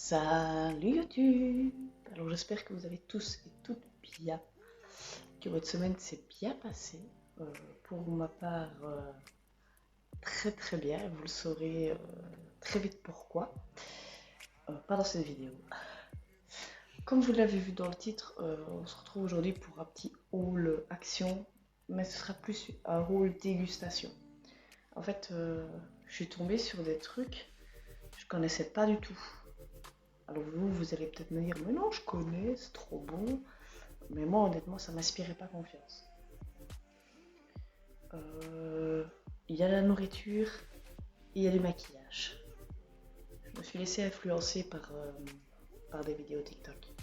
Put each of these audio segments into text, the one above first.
Salut YouTube! Alors j'espère que vous allez tous et toutes bien, que votre semaine s'est bien passée. Pour ma part, très bien, vous le saurez très vite pourquoi. Pas dans cette vidéo. Comme vous l'avez vu dans le titre, on se retrouve aujourd'hui pour un petit haul action, mais ce sera plus un haul dégustation. En fait, je suis tombée sur des trucs que je connaissais pas du tout. Alors vous allez peut-être me dire, mais non, je connais, c'est trop bon. Mais moi, honnêtement, ça m'inspirait pas confiance. Il y a la nourriture et il y a du maquillage. Je me suis laissée influencer par des vidéos TikTok.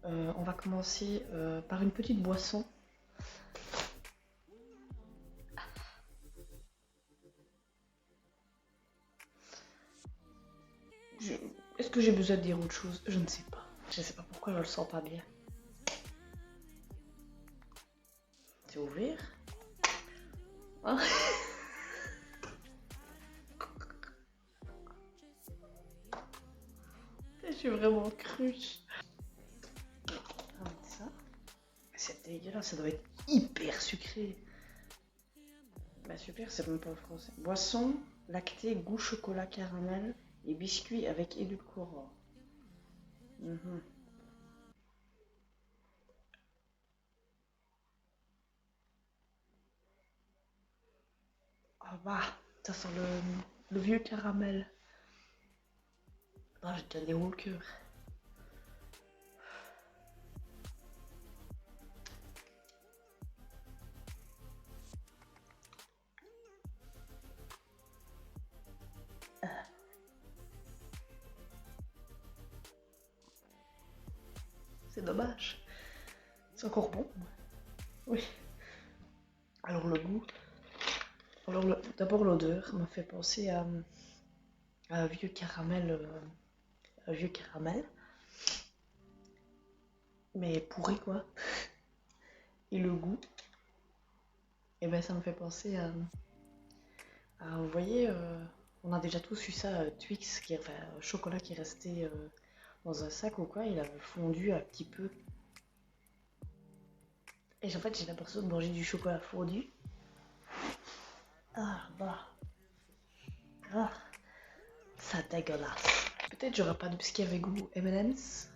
On va commencer par une petite boisson. Est-ce que j'ai besoin de dire autre chose? Je ne sais pas. Je ne sais pas pourquoi je le sens pas bien. C'est ouvert. Ah. Je suis vraiment cruche. On va mettre ça. C'est dégueulasse, ça doit être hyper sucré. Bah super, c'est même pas en français. Boisson, lactée, goût chocolat caramel et biscuits avec édulcorant. Ah bah, ça sent le vieux caramel. Ah, j'ai déjà des hauts au cœur. C'est dommage. C'est encore bon. Oui. Alors le goût. Alors d'abord l'odeur m'a fait penser à un vieux caramel. Un vieux caramel. Mais pourri quoi. Et le goût. Et ben ça me fait penser vous voyez, on a déjà tous eu ça, Twix, enfin chocolat qui est resté dans un sac ou quoi, il avait fondu un petit peu. Et en fait j'ai l'impression de manger du chocolat fondu. Ah bah. Ah, ça dégueulasse. Peut-être j'aurais pas de parce qu'il y avait goût M&M's.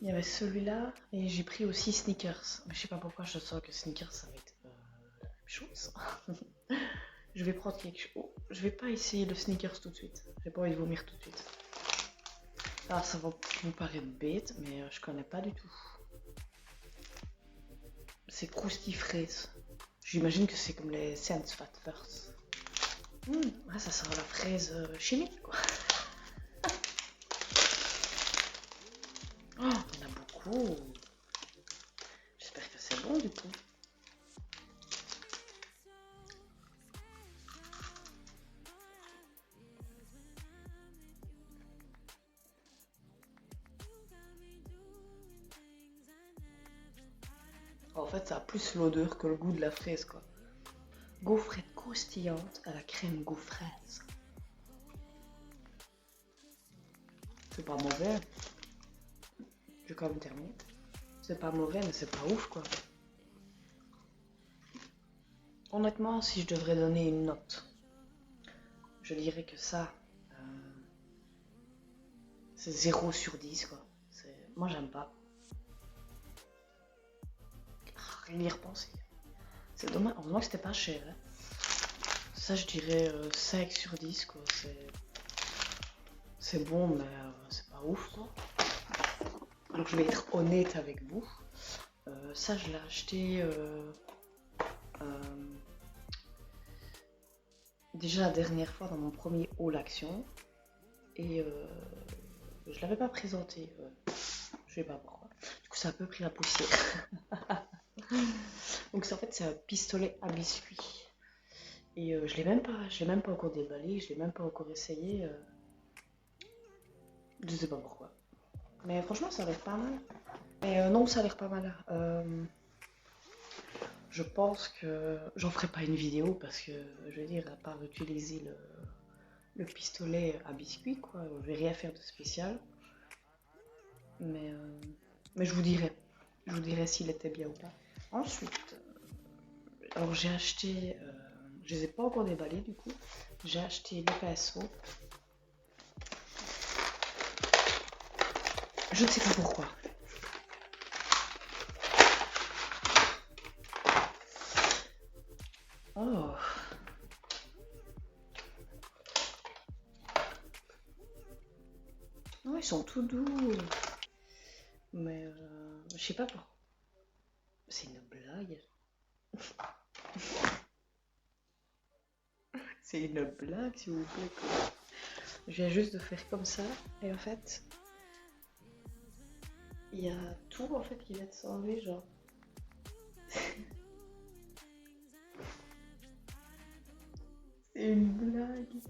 Il y avait celui-là et j'ai pris aussi Snickers. Mais je sais pas pourquoi je sens que Snickers ça va être la même chose. Je vais prendre quelque chose. Oh, je vais pas essayer le Snickers tout de suite. J'ai pas envie de vomir tout de suite. Alors ça va vous paraître bête, mais je connais pas du tout. C'est Krusty fraise. J'imagine que c'est comme les Sense Fat First. Ah, ça sent la fraise chimique quoi. Oh, il y en a beaucoup. J'espère que c'est bon du coup. En fait, ça a plus l'odeur que le goût de la fraise, quoi. Gaufrette croustillante à la crème gaufraise. C'est pas mauvais. Je vais quand même terminer. C'est pas mauvais, mais c'est pas ouf, quoi. Honnêtement, si je devrais donner une note, je dirais que ça, c'est 0 sur 10, quoi. Moi, j'aime pas. Rien y repenser. C'est dommage. Heureusement que c'était pas cher. Hein. Ça, je dirais 5 sur 10, quoi. C'est bon, mais c'est pas ouf, quoi. Alors, je vais être honnête avec vous. Ça, je l'ai acheté déjà la dernière fois dans mon premier haul action. Et je l'avais pas présenté. Je sais pas pourquoi. Du coup, ça a un peu pris la poussière. Donc, en fait, c'est un pistolet à biscuits. Et je l'ai même pas encore déballé, je l'ai même pas encore essayé. Je sais pas pourquoi. Mais franchement, ça a l'air pas mal. Mais non, ça a l'air pas mal. Je pense que j'en ferai pas une vidéo parce que, je veux dire, à part utiliser le pistolet à biscuit, quoi. Je vais rien faire de spécial. Mais, euh, mais je vous dirai. Je vous dirai s'il était bien ou pas. Ensuite, alors j'ai acheté. Je les ai pas encore déballés du coup. J'ai acheté les pinceaux. Je ne sais pas pourquoi. Oh. Non, ils sont tout doux. Mais je sais pas pourquoi. C'est une blague. C'est une blague, s'il vous plaît, quoi. Je viens juste de faire comme ça. Et en fait, il y a tout en fait qui vient de s'enlever, genre. C'est une blague.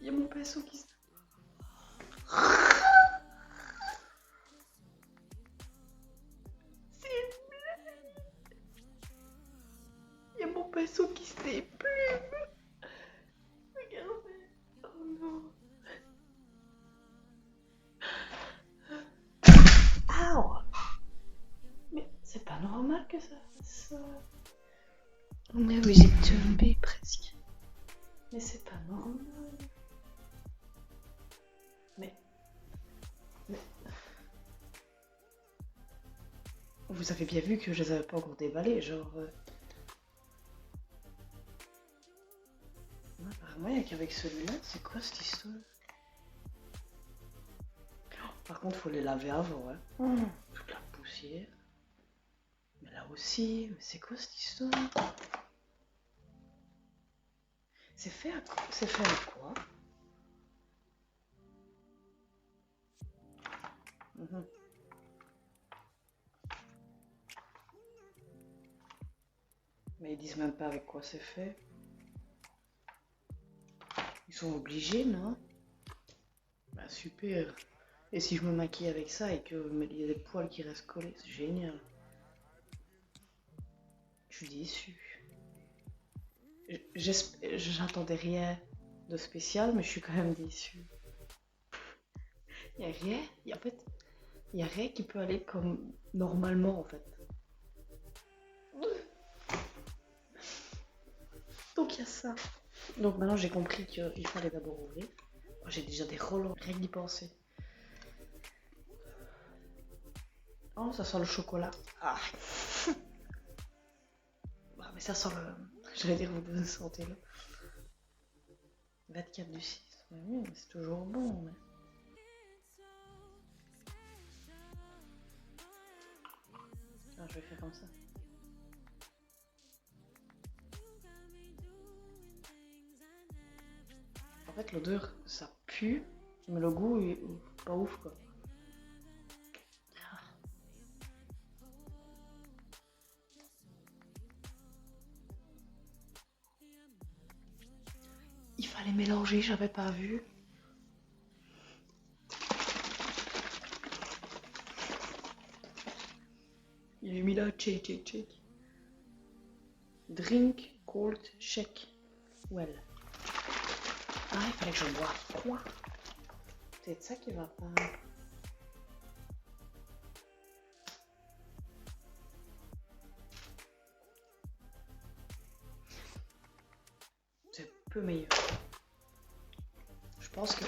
Il y a mon pinceau qui se... C'est une blague. Il y a mon pinceau qui se déplume. Regardez. Oh non. Ow. Mais c'est pas normal que ça fasse ça. Oh mais oui, j'ai tombé presque. Mais c'est pas normal. Mais, mais... Vous avez bien vu que je les avais pas encore déballés, genre... Non, apparemment, il n'y a qu'avec celui-là. C'est quoi cette histoire? Par contre, faut les laver avant, hein. Toute la poussière. Mais là aussi, mais c'est quoi cette histoire? C'est fait à quoi? C'est fait à quoi? Mhm. Mais ils disent même pas avec quoi c'est fait. Ils sont obligés, non? Bah super. Et si je me maquille avec ça et que il y a des poils qui restent collés, c'est génial. Je suis déçue. J'attendais rien de spécial, mais je suis quand même déçue. Il y a rien. En fait, il y a rien qui peut aller comme normalement en fait. Donc il y a ça. Donc maintenant j'ai compris qu'il fallait d'abord ouvrir. Oh, j'ai déjà des relents, rien d'y penser. Oh, ça sent le chocolat. Ah, ah mais ça sent le... J'allais dire vous le sentez là. 24 du 6. Oui, mais c'est toujours bon. Mais... Ah, je vais faire comme ça. En fait, l'odeur, ça pue, mais le goût est pas ouf quoi. Il fallait mélanger, j'avais pas vu. Il est mis là, check. Drink, cold, shake. Well. Ah, il fallait que je boive froid. C'est ça qui va pas. C'est un peu meilleur. Je pense que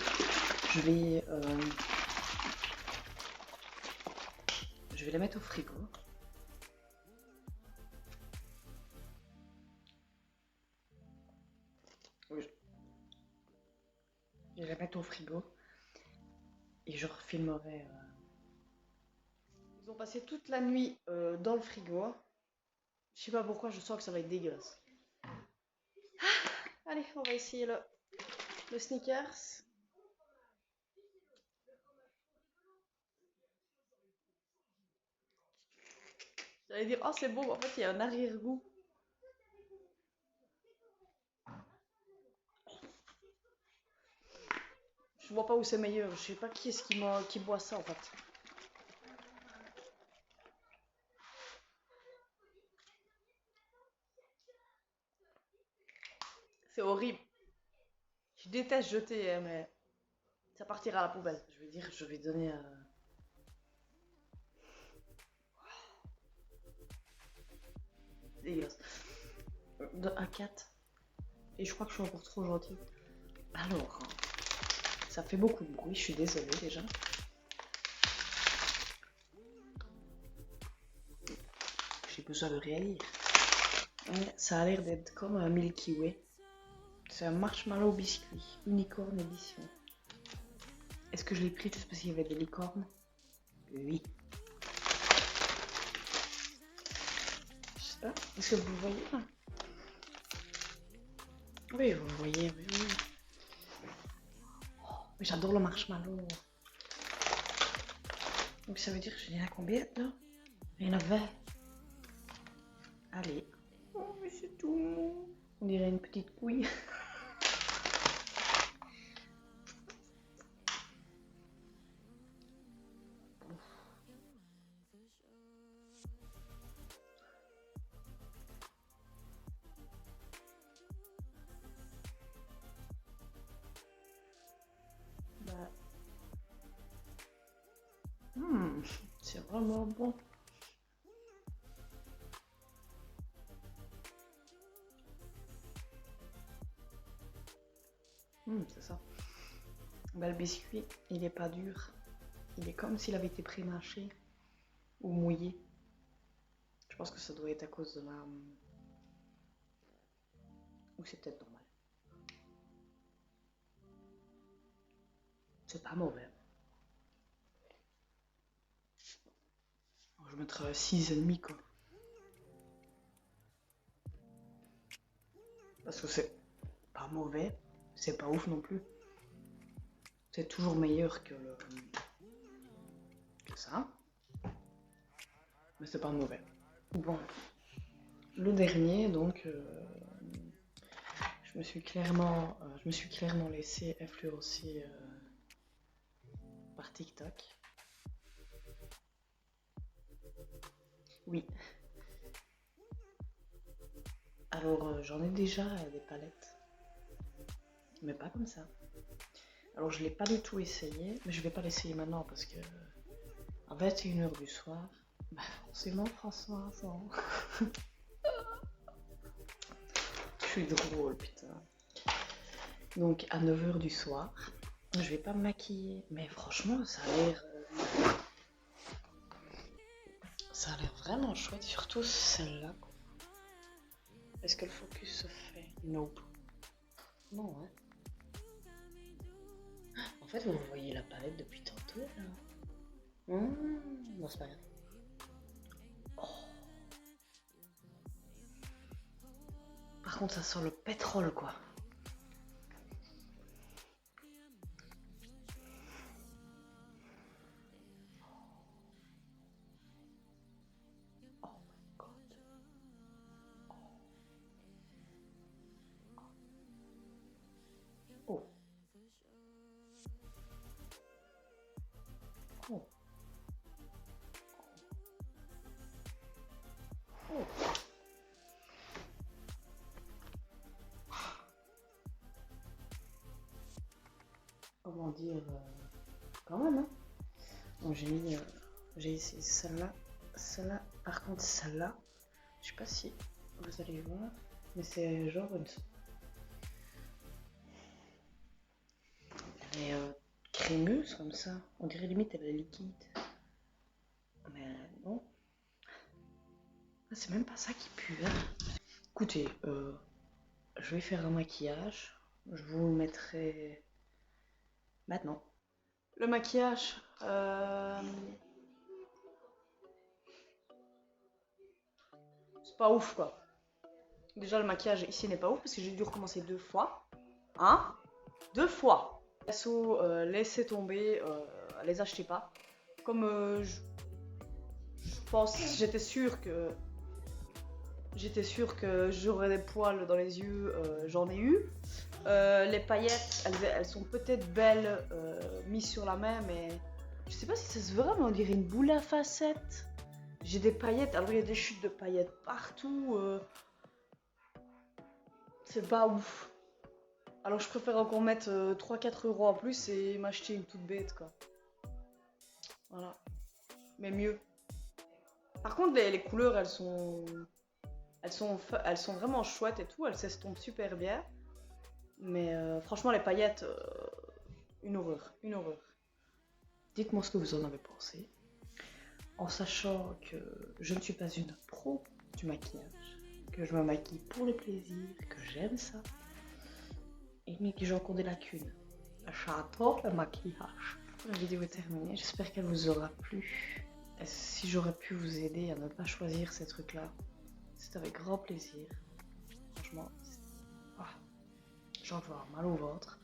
je vais... Je vais les mettre au frigo. Oui. Je vais les mettre au frigo. Et je refilmerai. Ils ont passé toute la nuit dans le frigo. Je sais pas pourquoi, je sens que ça va être dégueulasse. Allez, on va essayer le Snickers. J'allais dire, oh c'est bon, en fait il y a un arrière-goût. Je vois pas où c'est meilleur, je sais pas qui est-ce qui boit ça en fait. C'est horrible. Je déteste jeter, hein, mais ça partira à la poubelle. Je vais dire, je vais donner dégueulasse. De A4. Et je crois que je suis encore trop gentille. Alors, ça fait beaucoup de bruit, je suis désolée déjà. J'ai besoin de rien lire. Ouais, ça a l'air d'être comme un Milky Way. C'est un marshmallow biscuit, unicorn édition. Est-ce que je l'ai pris juste parce qu'il y avait des licornes? Oui. Je sais pas. Est-ce que vous le voyez là? Oui, vous le voyez, oui. Oh, mais j'adore le marshmallow. Donc ça veut dire que j'en ai à combien là? Il y en a 20. Allez. Oh, mais c'est tout mou. On dirait une petite couille. Bah. C'est vraiment bon. C'est ça. Bah, le biscuit, il est pas dur. Il est comme s'il avait été pré-mâché ou mouillé. Je pense que ça doit être à cause de la... Ou c'est peut-être normal. C'est pas mauvais. Je mettrais 6,5 quoi. Parce que c'est pas mauvais, c'est pas ouf non plus. C'est toujours meilleur que ça. Mais c'est pas mauvais. Bon. Le dernier, donc, je me suis clairement laissé influencer par TikTok. Oui. Alors, j'en ai déjà des palettes. Mais pas comme ça. Alors, je l'ai pas du tout essayé, mais je vais pas l'essayer maintenant parce que à 21h du soir, bah forcément François, hein. Je suis drôle, putain. Donc, à 9h du soir, je vais pas me maquiller, mais franchement, ça a l'air... Ça a l'air vraiment chouette, surtout celle-là. Est-ce que le focus se fait? Nope. Non, hein. En fait, vous voyez la palette depuis tantôt, là. Non, c'est pas grave. Oh. Par contre, ça sent le pétrole, quoi. Oh. Oh. Oh. Comment dire, quand même, hein. Bon, j'ai essayé celle-là. Celle-là, par contre, celle-là, je sais pas si vous allez voir, mais c'est genre une... Elle est crémeuse comme ça. On dirait limite elle est liquide. Mais non. Ah, c'est même pas ça qui pue, hein. Écoutez, je vais faire un maquillage. Je vous le mettrai maintenant. Le maquillage, c'est pas ouf quoi. Déjà le maquillage ici n'est pas ouf parce que j'ai dû recommencer 2 fois. Hein? 2 fois. Laissez tomber, les achetez pas. Comme je pense, j'étais sûre que j'aurais des poils dans les yeux, j'en ai eu. Les paillettes, elles sont peut-être belles mises sur la main, mais je sais pas si ça se verra, mais on dirait une boule à facettes. J'ai des paillettes, alors il y a des chutes de paillettes partout. C'est pas ouf. Alors je préfère encore mettre 3-4 euros en plus et m'acheter une toute bête quoi. Voilà. Mais mieux. Par contre les couleurs elles sont vraiment chouettes et tout, elles s'estompent super bien. Mais franchement les paillettes, une horreur, une horreur. Dites-moi ce que vous en avez pensé. En sachant que je ne suis pas une pro du maquillage, que je me maquille pour le plaisir, que j'aime ça, mais que j'ai encore des lacunes. J'adore le maquillage. La vidéo est terminée, j'espère qu'elle vous aura plu. Et si j'aurais pu vous aider à ne pas choisir ces trucs-là, c'est avec grand plaisir. Franchement, j'en vois mal au ventre.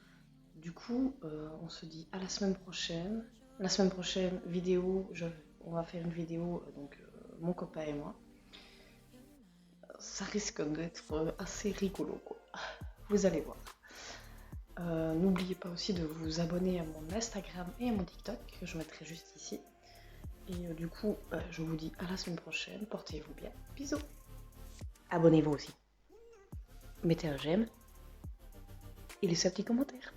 Du coup, on se dit à la semaine prochaine. La semaine prochaine, on va faire une vidéo, mon copain et moi. Ça risque d'être assez rigolo, quoi. Vous allez voir. N'oubliez pas aussi de vous abonner à mon Instagram et à mon TikTok, que je mettrai juste ici. Et du coup, je vous dis à la semaine prochaine. Portez-vous bien. Bisous. Abonnez-vous aussi. Mettez un j'aime et laissez un petit commentaire.